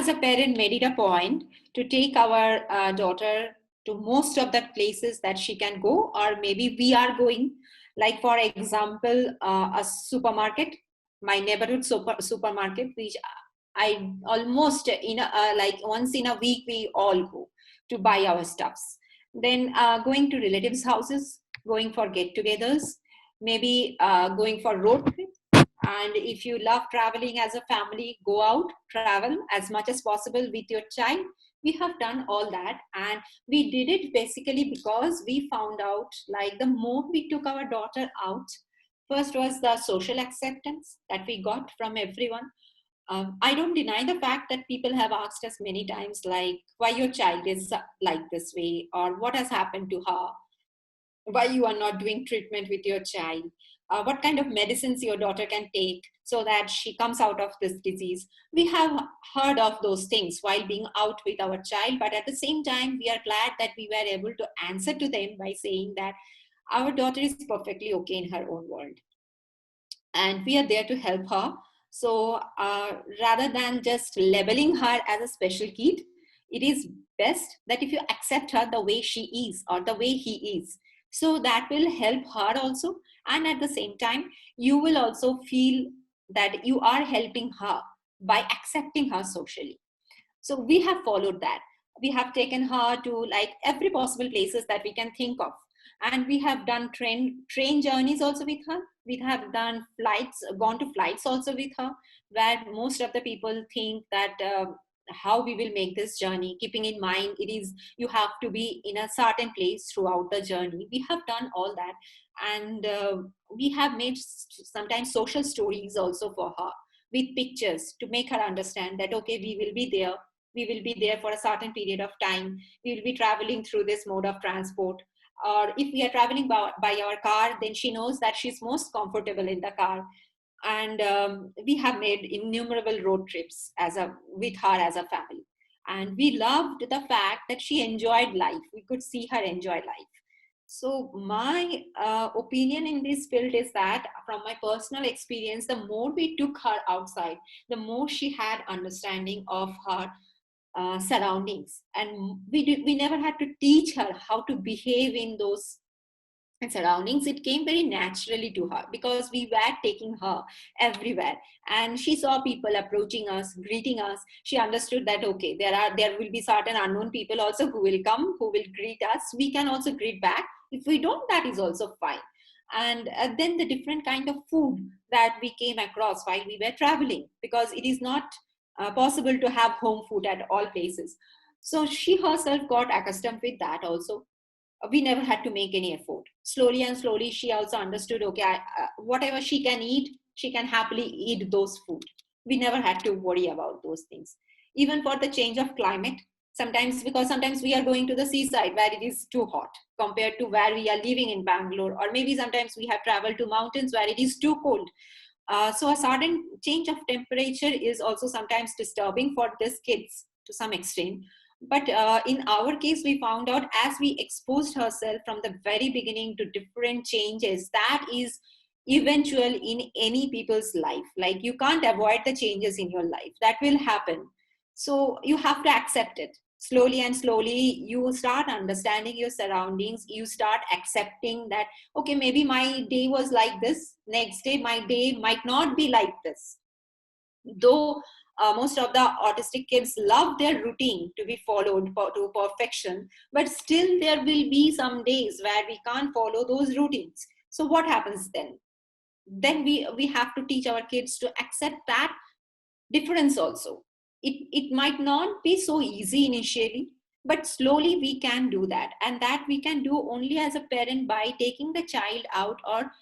as a parent made it a point to take our daughter to most of the places that she can go, or maybe we are going, like for example, a supermarket, my neighborhood supermarket, which I almost like once in a week we all go to buy our stuffs. Then going to relatives' houses, going for get-togethers, maybe going for road trips. And if you love traveling as a family, go out, travel as much as possible with your child. We have done all that, and we did it basically because we found out, like, the more we took our daughter out, first was the social acceptance that we got from everyone. I don't deny the fact that people have asked us many times, like, why your child is like this way, or what has happened to her, why you are not doing treatment with your child, what kind of medicines your daughter can take so that she comes out of this disease. We have heard of those things while being out with our child, but at the same time, we are glad that we were able to answer to them by saying that our daughter is perfectly okay in her own world, and we are there to help her. So rather than just labeling her as a special kid, it is best that if you accept her the way she is or the way he is, so that will help her also. And at the same time, you will also feel that you are helping her by accepting her socially. So we have followed that. We have taken her to like every possible places that we can think of, and we have done train journeys also with her. We have done flights, gone to flights also with her, where most of the people think that how we will make this journey, keeping in mind it is you have to be in a certain place throughout the journey. We have done all that, and we have made sometimes social stories also for her with pictures to make her understand that okay, we will be there, we will be there for a certain period of time, we will be traveling through this mode of transport. Or if we are traveling by our car, then she knows that she's most comfortable in the car. And we have made innumerable road trips with her as a family, and we loved the fact that she enjoyed life. We could see her enjoy life. So my opinion in this field is that from my personal experience, the more we took her outside, the more she had understanding of her surroundings, and we never had to teach her how to behave in those surroundings. It came very naturally to her because we were taking her everywhere, and she saw people approaching us, greeting us. She understood that okay, there will be certain unknown people also who will come, who will greet us. We can also greet back. If we don't, that is also fine. And then the different kind of food that we came across while we were traveling, because it is not possible to have home food at all places. So she herself got accustomed with that also. We never had to make any effort. Slowly and slowly, she also understood, okay, whatever she can eat, she can happily eat those food. We never had to worry about those things. Even for the change of climate, sometimes, because sometimes we are going to the seaside where it is too hot compared to where we are living in Bangalore, or maybe sometimes we have traveled to mountains where it is too cold. So a sudden change of temperature is also sometimes disturbing for these kids to some extent. But in our case, we found out as we exposed herself from the very beginning to different changes, that is eventual in any people's life. Like you can't avoid the changes in your life, that will happen. So you have to accept it. Slowly and slowly, you start understanding your surroundings. You start accepting that, okay, maybe my day was like this. Next day, my day might not be like this. Though most of the autistic kids love their routine to be followed to perfection, but still there will be some days where we can't follow those routines. So what happens then? Then we have to teach our kids to accept that difference also. It might not be so easy initially, but slowly we can do that, and that we can do only as a parent by taking the child out, or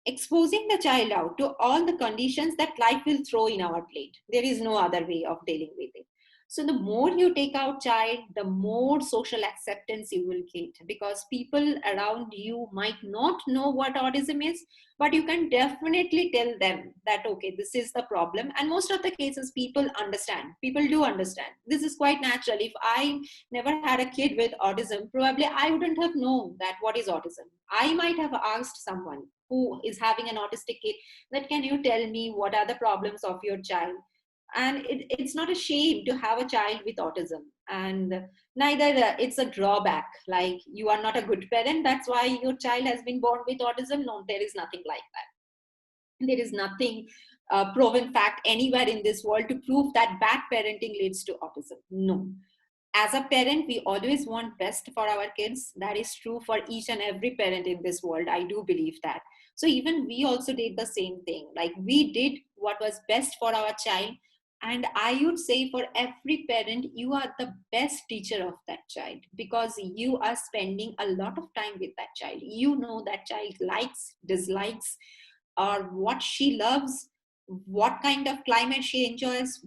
exposing the child out to all the conditions that life will throw in our plate. There is no other way of dealing with it. So the more you take out child, the more social acceptance you will get, because people around you might not know what autism is, but you can definitely tell them that, okay, this is the problem. And most of the cases, people understand. People do understand. This is quite natural. If I never had a kid with autism, probably I wouldn't have known that what is autism. I might have asked someone who is having an autistic kid that, can you tell me what are the problems of your child? And it's not a shame to have a child with autism, and neither it's a drawback, like you are not a good parent, that's why your child has been born with autism. No, there is nothing like that. There is nothing proven fact anywhere in this world to prove that bad parenting leads to autism. No, as a parent we always want best for our kids. That is true for each and every parent in this world, I do believe that. So even we also did the same thing, like we did what was best for our child. And I would say for every parent, you are the best teacher of that child, because you are spending a lot of time with that child. You know that child likes, dislikes, or what she loves, what kind of climate she enjoys,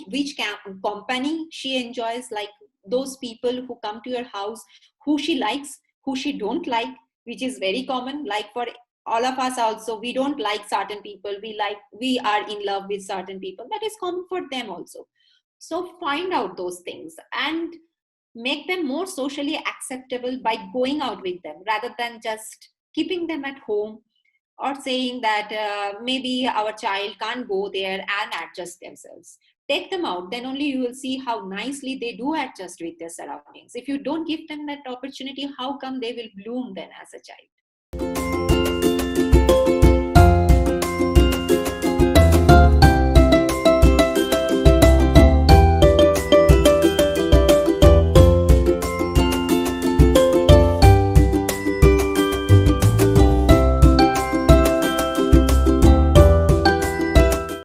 which company she enjoys, like those people who come to your house, who she likes, who she don't like, which is very common. Like for all of us also, we don't like certain people, we are in love with certain people, that is common for them also. So find out those things and make them more socially acceptable by going out with them rather than just keeping them at home, or saying that maybe our child can't go there and adjust themselves. Take them out, then only you will see how nicely they do adjust with their surroundings. If you don't give them that opportunity, how come they will bloom then as a child?